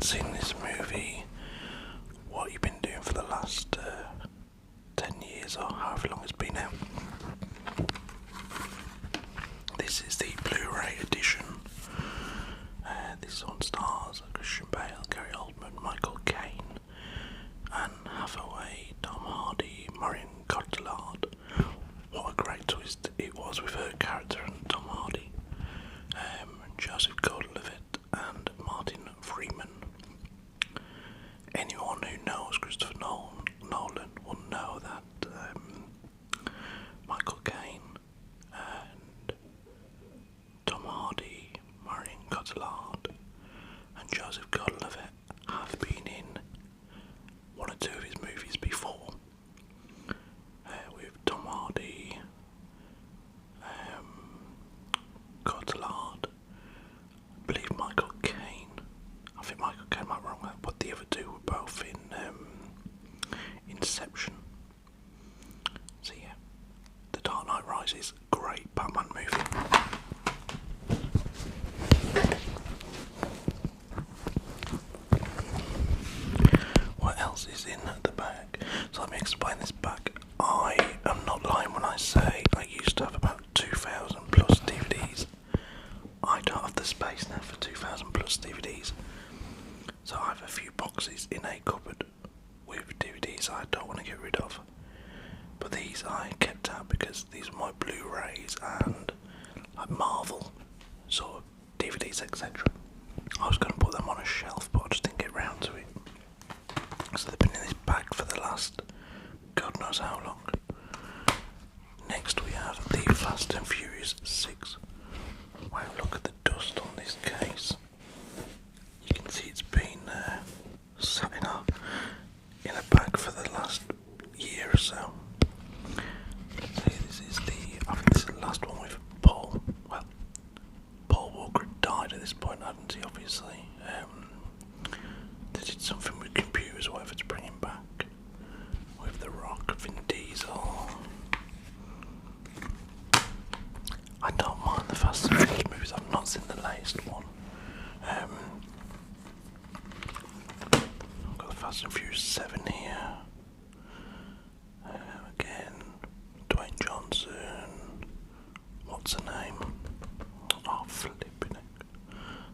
seen this movie, what you've been doing for the last 10 years or however long it's been out. This is the Blu-ray edition. This one stars Christian Bale, Gary Oldman, Michael Caine, Anne Hathaway, Tom Hardy, Marion Cotillard. What a great twist it was with her character and Tom Hardy. Joseph Gordon-Levitt and Martin Freeman. Anyone who knows Christopher Nolan will know that Michael Caine and Tom Hardy, Marion Cotillard and Joseph Gordon-Levitt have been in one or two of his movies before. With Tom Hardy, Cotillard, I believe Michael Caine. I think Michael Caine might be wrong, but the other two were both in Inception. So yeah, The Dark Knight Rises, great Batman movie. What else is in the bag? So let me explain this bag. I am not lying when I say I used to have about 2,000 plus DVDs. I don't have the space now for 2,000 plus DVDs. So I have a few boxes in a cupboard with DVDs I don't want to get rid of. But these I kept out because these are my Blu-rays and like Marvel sort of DVDs, etc. I was going to put them on a shelf, but I just didn't get round to it. So they've been in this bag for the last God knows how long. Next we have the Fast and Furious 6. Wow, look at the dust on this case. You can see it's been sat in a bag for the last year or so. So this is I think this is the last one with Paul. Well, Paul Walker had died at this point, hadn't he, obviously. They did something with computers or whatever to bring him back. With The Rock, Vin Diesel. I don't mind the Fast and Furious movies, I've not seen the latest one. I've got the Fast and Furious 7 here. Again, Dwayne Johnson. What's her name? Oh, flipping it.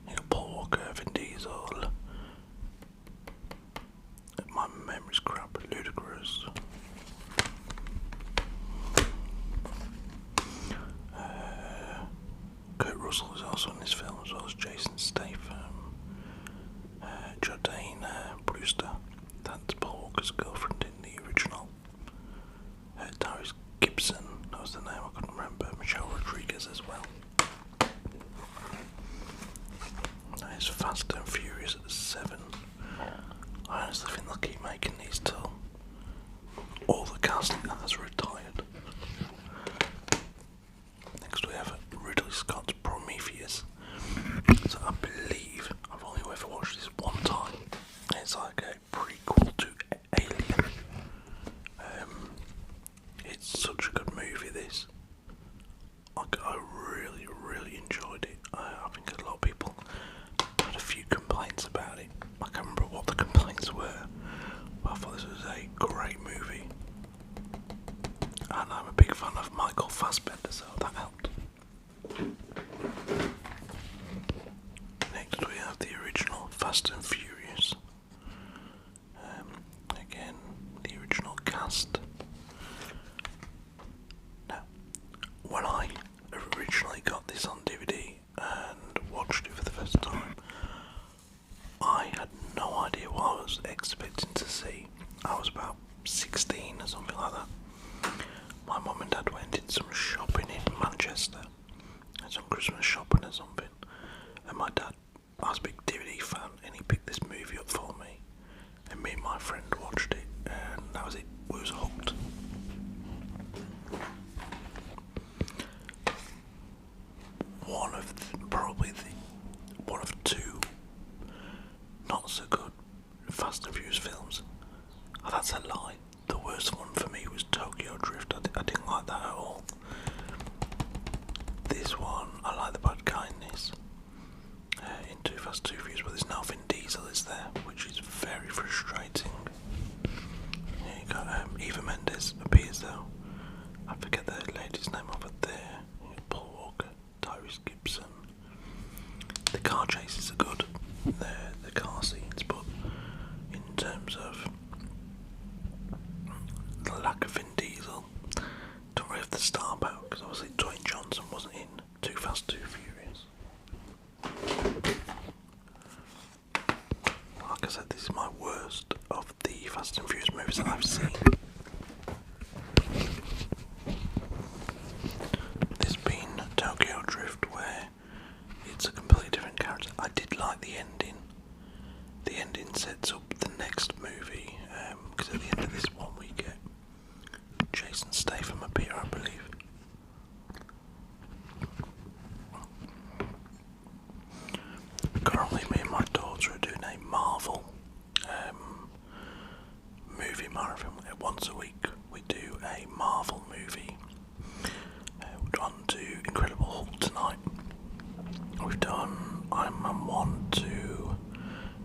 You got Paul Walker, Vin Diesel. My memory's crap, ludicrous. Kurt Russell is also in this film, as well as Jason Statham, Jordane Brewster, that's Paul Walker's girlfriend in the original, Tyrese Gibson, that was the name I couldn't remember, Michelle Rodriguez as well. That is Fast and Furious 7. I honestly think they'll keep making these till all the cast has retired. Next we have Ridley Scott's Prometheus. So I believe I've only ever watched this one time. It's like a prequel to Alien. It's such a good movie, this. I really, really enjoyed it. I think a lot of people had a few complaints about it. I can't remember what the complaints were, but I thought this was a great movie. And I'm a big fan of Michael Fassbender, so that helped. Next we have the original Fast and Furious. Again, the original cast. Now, when I originally got this on DVD and watched it for the first time, I had no idea what I was expecting to see. I was about 16 or something like that. My mum and dad went in some shopping in Manchester, some Christmas shopping or something, and my dad, I was a big DVD fan, and he picked this movie up for me, and me and my friend watched it, and that was it. We was hooked. One of two not so good Fast and Furious films. Oh, that's a lie. The worst one for me was Tokyo Drift. I didn't like that at all. This one, I like the bad guy in this. In Too Fast, Too Furious, but there's no Vin Diesel, is there? the star power, because obviously Dwayne Johnson wasn't in Too Fast, Too Furious. Like I said, this is my worst of the Fast and Furious movies that I've seen. This being Tokyo Drift, where it's a completely different character. I did like the ending. The ending sets up the next movie, because at the end of this one we get Jason Statham appear, I believe. Currently, me and my daughter are doing a Marvel movie marathon. Once a week, we do a Marvel movie. We're on to Incredible Hulk tonight. We've done Iron Man 1, 2,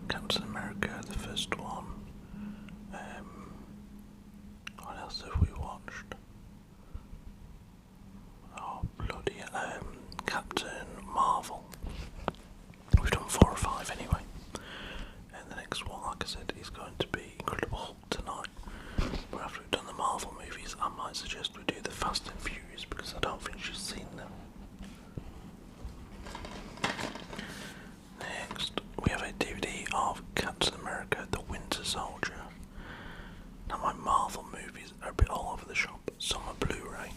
Captain America, the first one. What else have we watched? Oh, bloody Captain Marvel. We've done 4 or 5 anyway. And the next one, like I said, is going to be Incredible Hulk tonight. But after we've done the Marvel movies, I might suggest we do the Fast and Furious, because I don't think she's seen them. Next, we have a DVD of Captain America, the Winter Soldier. Now, my Marvel movies are a bit all over the shop. Some are Blu-ray,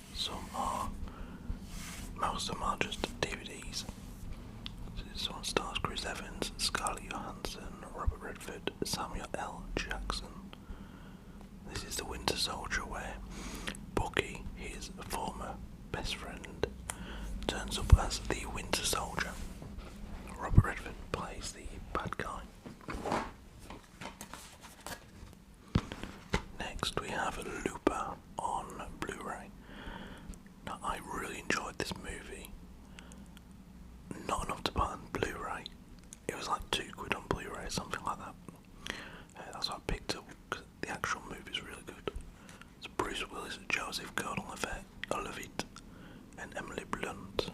most of them are just DVDs. This one stars Chris Evans, Scarlett Johansson, Robert Redford, Samuel L. Jackson. This is the Winter Soldier, where Bucky, his former best friend, turns up as the Winter Soldier. Robert Redford plays the bad guy. Next we have Looper on Blu-ray. Now, I really enjoyed this movie. Not enough to buy on Blu-ray. It was like £2 on Blu-ray, something like that. That's what I picked up, because the actual movie is really good. It's Bruce Willis, Joseph Gordon-Levitt, and Emily Blunt.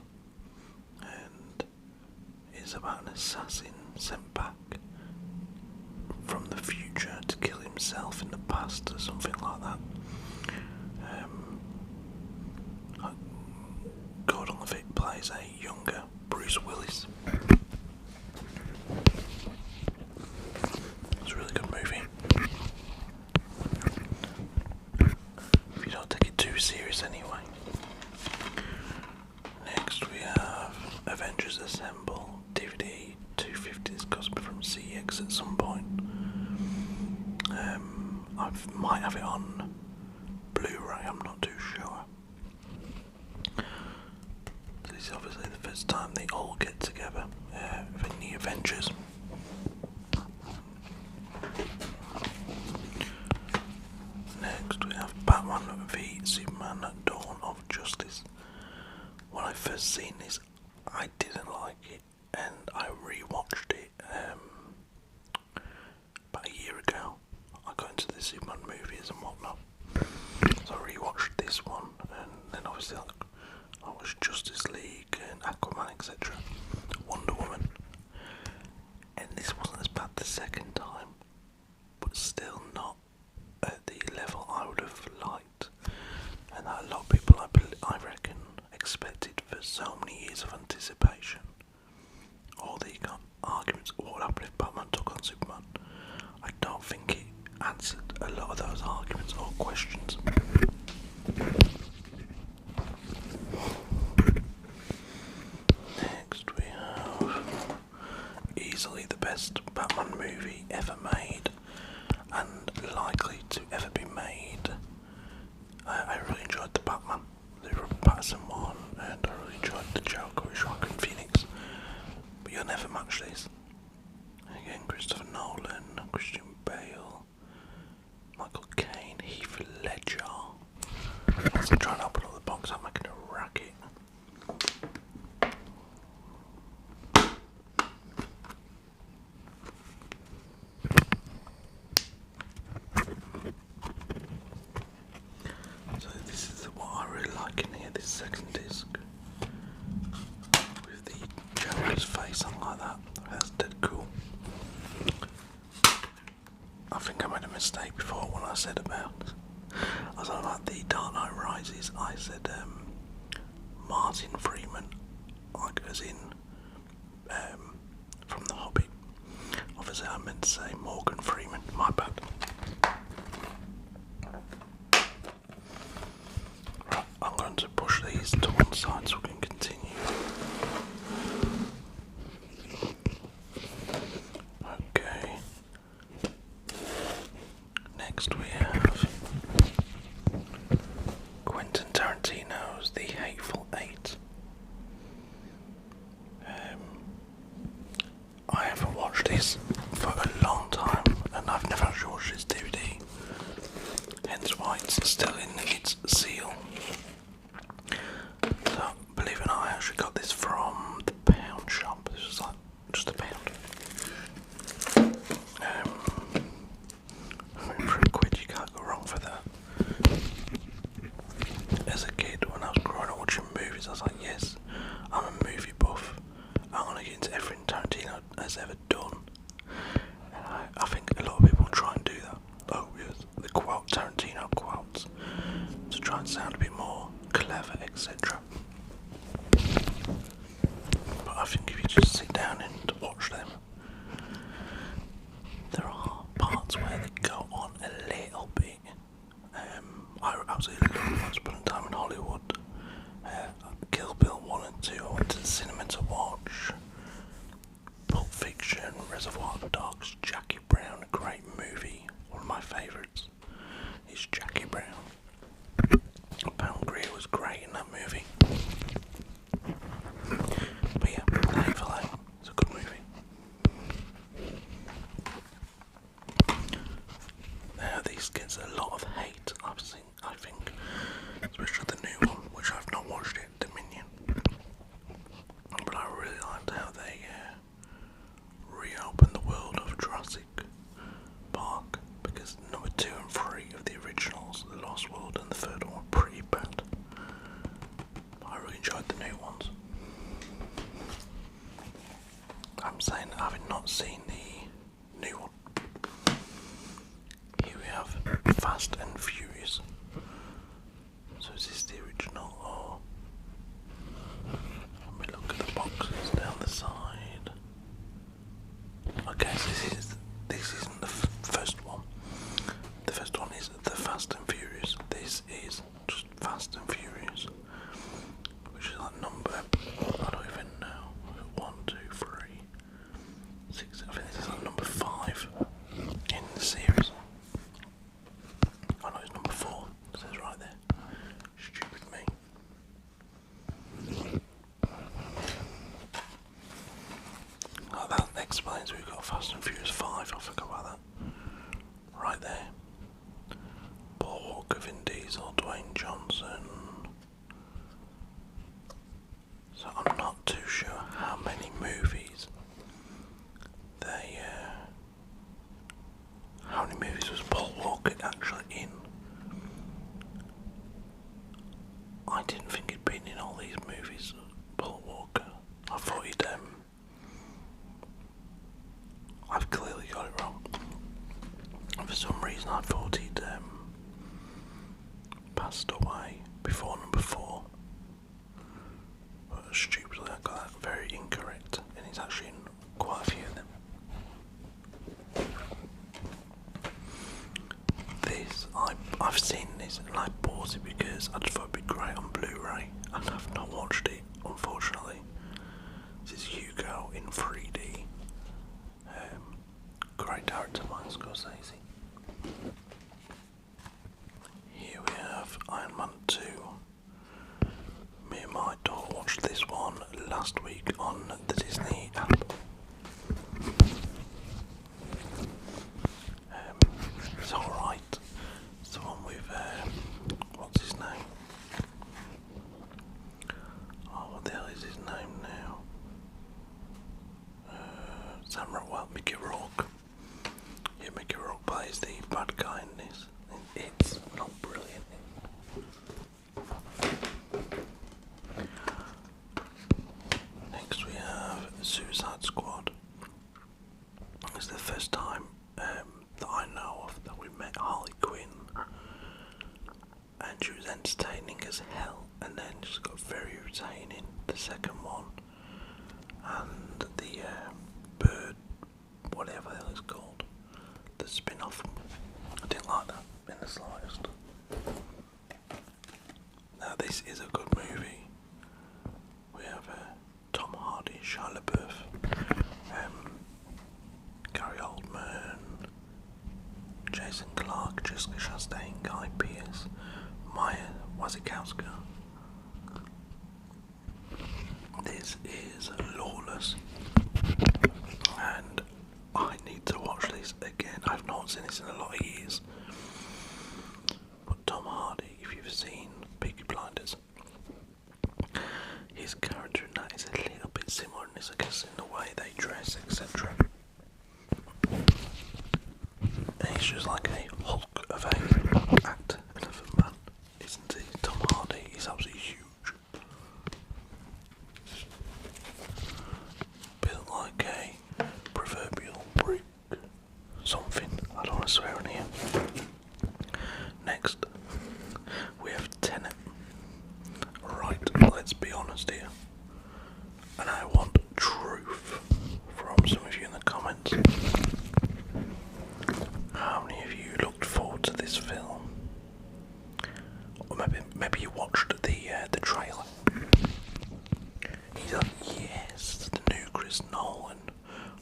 And it's about an assassin sent back from the future to kill himself in the past, or something like that. Gordon-Levitt plays a younger Bruce Willis. It's a really good movie. If you don't take it too serious anyway. Next we have Avengers Assemble DVD 250. This cost me from CX at some point. I might have it on Blu-ray, I'm not too sure. This is obviously the first time they all get together for the Avengers. Next we have Batman v Superman Dawn of Justice. When I first seen this, I didn't like it, and I rewatched it about a year ago. I got into the Superman movies and whatnot, so I rewatched this one, and then obviously I watched Justice League and Aquaman, etc. Wonder Woman, and this wasn't as bad the second time, but still not at the level I would have liked, and that a lot of people, I reckon, expected for so many years of anticipation. All the arguments, what would happen if Batman took on Superman? I don't think it answered a lot of those arguments or questions. Next we have easily the best Batman movie ever made, and likely to ever be made. I really enjoyed the Batman, the Robert Pattinson one, and I really enjoyed the Joker with Joaquin Phoenix. But you'll never match this. Again, Christopher Nolan, Christian Bale, Michael Caine, Heath Ledger. As I try and open up the box, I'm making a racket. So this is what I really like in here, this second disc. With the Joker's face on like that. That's dead cool. I think I made a mistake before when I said about the Dark Knight Rises. I said as in from The Hobbit. Obviously, I meant to say Morgan Freeman. My bad. Right, I'm going to push these to one side so we can continue. Okay. Next we have Quentin Tarantino's The Hateful Eight. I haven't watched this for a long time, and I've never actually watched this DVD, hence why it's still in its seal. So, believe it or not, I actually got this from the pound shop. This was like just a pound. I mean, for a quid, you can't go wrong for that. As a kid, when I was growing up watching movies, I was like, yes, I'm a movie buff. I want to get into everything Tarantino has ever done. And I think a lot of people try and do that. Oh, yes, the quote, Tarantino quotes, to try and sound a bit more clever, etc. But I think if you just sit down and watch them, there are parts where they go on a little bit. I absolutely love Once Upon a Time in Hollywood. Kill Bill 1 and 2, I went to the cinema to watch. Pulp Fiction, Reservoir Dogs, Jackie Brown, a great movie. One of my favourites is Jackie Brown. Pam Grier was great in that movie. But yeah, The Hateful Eight, it's a good movie. Now this gets a lot of hate, I think, especially the new one, which I've not watched yet, Dominion. But I really liked how they reopened the world of Jurassic Park, because number 2 and 3 of the originals, The Lost World and the third one, were pretty bad. But I really enjoyed the new ones. I'm saying having not seen the new one. Here we have Fast and Furious. So is this the original, or let me look at the boxes down the side. Okay, so this isn't the first one. The first one is The Fast and Furious. This is just Fast and Furious, which is like number, I don't even know, 1, 2, 3, 6, I think this is like number 5 in the series. Oh no, it's number 4, it says right there. Stupid me. Oh, that explains we've got Fast and Furious 5, I forgot about that. Right there. Paul Walker, Vin Diesel, Dwayne Johnson. So I'm not too sure how many movies how many movies was Paul Walker actually in? I didn't think he'd been in all these movies, Paul Walker. I thought he'd I've clearly got it wrong. For some reason I thought he'd passed away before number 4. But stupidly I got that very incorrect, and he's actually in quite a few of them. I've seen this and I bought it because I just thought it'd be great on Blu-ray, and I've not watched it, unfortunately. This is Hugo in 3D. Great director, Martin Scorsese. Here we have Iron Man 2. Me and my daughter watched this one last week on the Disney app. It's alright. It's the one with, what's his name? Oh, what the hell is his name now? Sam Rockwell, Mickey Rourke. Yeah, Mickey Rourke plays the bad guy in this. It's not brilliant. Next we have Suicide Squad. It's the first time that I know of that we met Harley Quinn, and she was entertaining as hell, and then just got very irritating in the second one. and the bird, whatever the hell it's called, the spin-off. I didn't like that in the slightest. Now this is a good movie. We have Tom Hardy, Shia LaBeouf, Gary Oldman, Jason Clarke, Jessica Chastain, Guy Pearce, Maya Wasikowska. This is lawless, and I need to watch this again. I've not seen this in a lot of years. But Tom Hardy, if you've seen Peaky Blinders, his character in that is a little bit similar in this, I guess, in the way they dress, etc. And he's just like a hulk of a actor and of a man, isn't he? Tom Hardy is absolutely huge. Built like a proverbial brick. Something. I don't want to swear in here. Next, we have Tenet. Right, let's be honest here. And I want truth from some of you in the comments. How many of you looked forward to this film? Or maybe you watched the trailer. He's like, yes, the new Chris Nolan.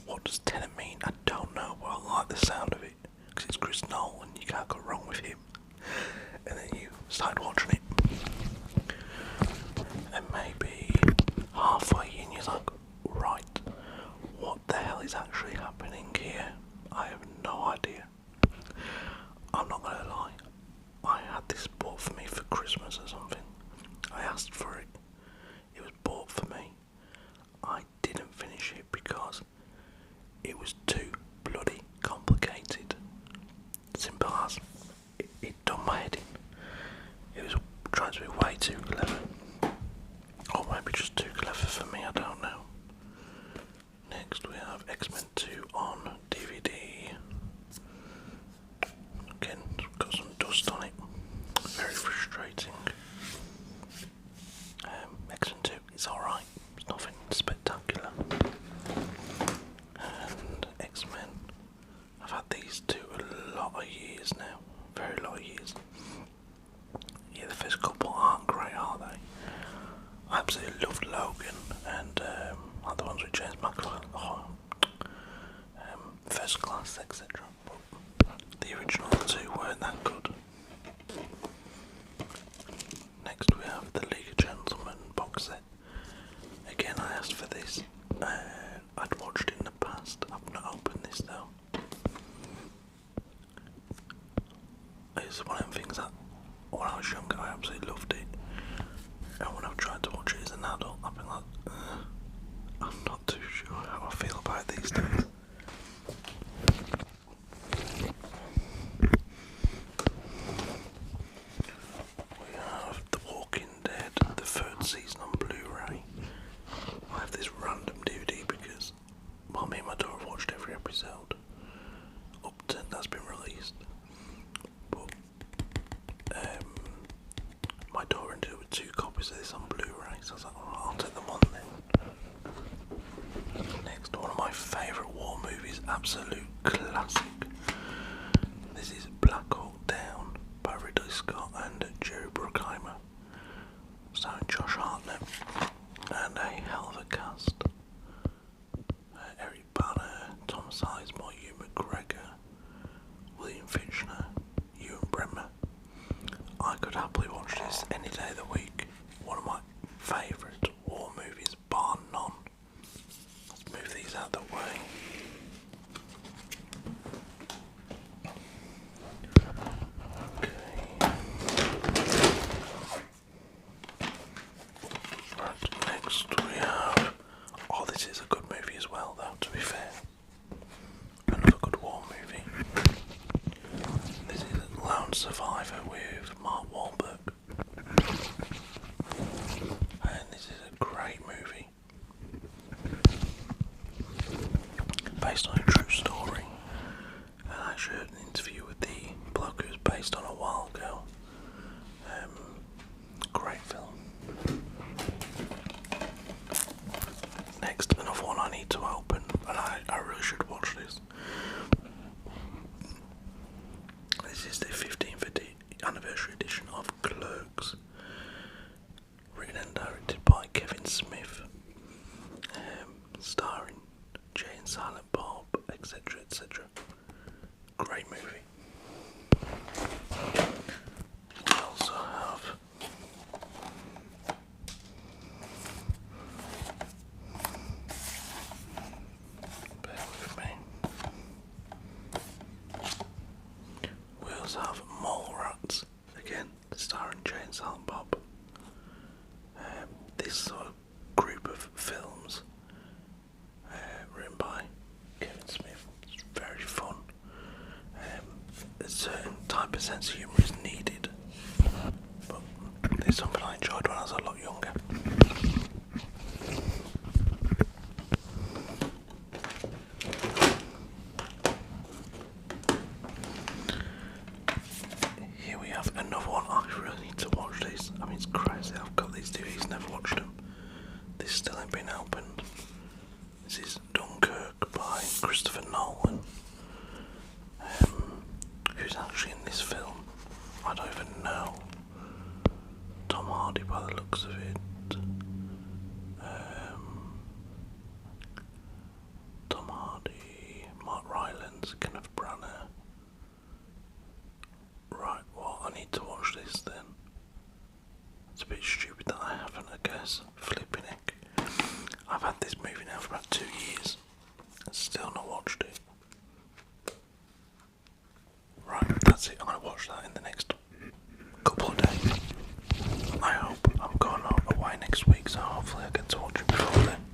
What does Tenet mean? I don't know, but I like the sound of it. Because it's Chris Nolan, you can't go wrong with him. And then you start watching it. And maybe halfway in you're like, right, what the hell is actually happening here? I have no idea. I'm not gonna lie, I had this bought for me for Christmas or something. I asked for it. It was bought for me. I didn't finish it because it was too bloody complicated. Simple as. It done my head in. It was trying to be way too clever. Or maybe just too clever for me, I don't know. Next we have X-Men 2 on DVD. Again, got some dust on it. Very frustrating. X-Men 2, it's alright. It's nothing spectacular. And X-Men, I've had these two a lot of years now. Very lot of years. Yeah, the first couple aren't great, are they? I absolutely loved Logan and like the ones with James McAvoy, First Class, etc. But the original two weren't that good. Next we have the League of Gentlemen box set. Again, I asked for this. I'd watched it in the past. I've not opened this though. It's one of them things that when I was younger I absolutely loved it. And when I've tried to watch it as an adult, I've been like, I'm not too sure how I feel about it these days. We have The Walking Dead, the third season on Blu-ray. I have this random DVD because, well, me and my daughter have watched every episode up to that's been released. But my daughter ended up with 2 copies of this on Blu-ray, so I was like, alright, I'll take them on then. Next, one of my favourite war movies, absolute classic. This is Black Hawk Down by Ridley Scott and Jerry Bruckheimer, starring Josh Hartnett, and a hell of a cast. Eric Bana, Tom Sizemore, Hugh McGregor, William Fichtner, Ewan Bremner. I could happily watch this any day of the week. One of my favourite war movies, bar none. Let's move these out of the way. Okay. Right, next we have... Oh, this is a good movie as well, though, to be fair. Another good war movie. This is Lone Survivor with Mark Wahlberg. And this is a great movie. Based on a true story. And I actually heard an interview with the bloke it was based on a while ago. Great film. Next, another need to open, and I really should watch this. This is the 15th anniversary edition of Clerks, written and directed by Kevin Smith, starring Jay and Silent Bob, etc. etc. Great movie. We also have bear with me. We also have Mallrats, again starring Jay and Silent Bob. This sort of group of films written by Kevin Smith. It's very fun. A certain type of sense of humour is needed, but it's something I enjoyed when I was a lot younger. Here we have another one. I really need to watch this. I mean, it's crazy. I've got these DVDs, never watched them. This still ain't been opened. This is Dunkirk by Christopher Nolan. Who's actually in this film? I don't even know. Tom Hardy by the looks of it. Tom Hardy, Mark Rylance, Kenneth Branagh. Right, well, I need to watch this then. It's a bit stupid that I haven't, I guess. Flipping heck. I've had this movie now for about 2 years and still not watched it. Right, that's it. I'm going to watch that in the next couple of days. I hope. I'm going away next week, so hopefully I get to watch it before then.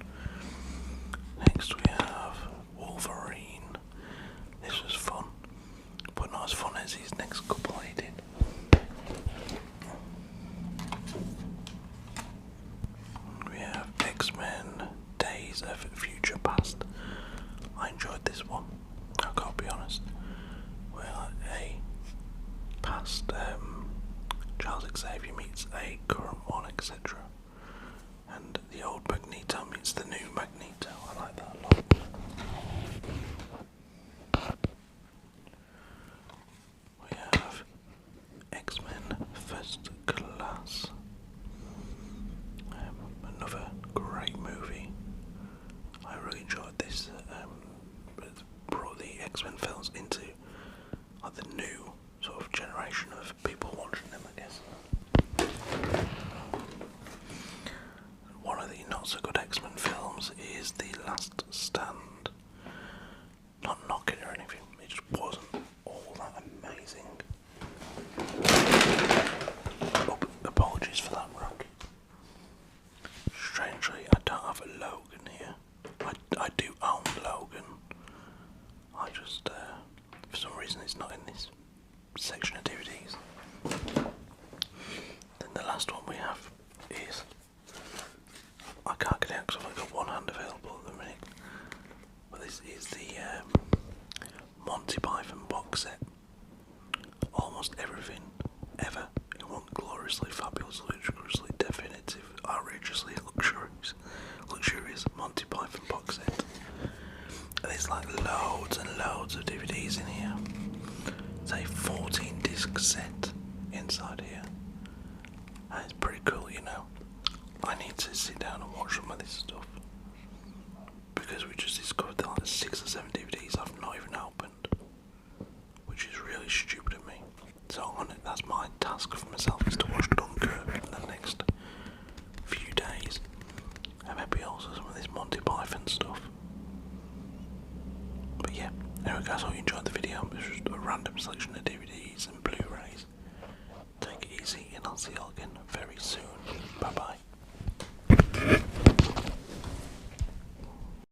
Next we have Wolverine. This was fun, but not as fun as his next couple he did. We have X-Men Days of Future Past. I enjoyed this one, I've got to be honest. Well, a past Charles Xavier meets a current one, etc. And the old Magneto meets the new Magneto. I like that a lot. We have X-Men First Class. Another great movie. I really enjoyed this. It brought the X-Men films into the new sort of generation of people watching them, I guess. One of the not so good X-Men films is The Last Stand. Not knocking or anything, it just wasn't all that amazing. Oh, apologies for that, Rock. Strangely, I don't have a Logan here. I do own Logan. I just, for some reason it's not in this section of DVDs. Then the last one we have is, I can't get it out because I've only got one hand available at the minute, but this is the Monty Python box set. Almost everything ever in one gloriously fabulous, ludicrously definitive, outrageously luxurious Monty Python box set. And there's like loads and loads of DVDs in here. It's a 14 disc set inside here. And it's pretty cool, you know. I need to sit down and watch some of this stuff. Because we just discovered that like 6 or 7 DVDs I've not even opened. Which is really stupid of me. So that's my task for myself, is to watch Dunkirk in the next few days. And maybe also some of this Monty Python stuff. But yeah, anyway guys, I hope you enjoyed the video. It was just a random selection of DVDs and Blu-rays. Take it easy and I'll see you all again very soon.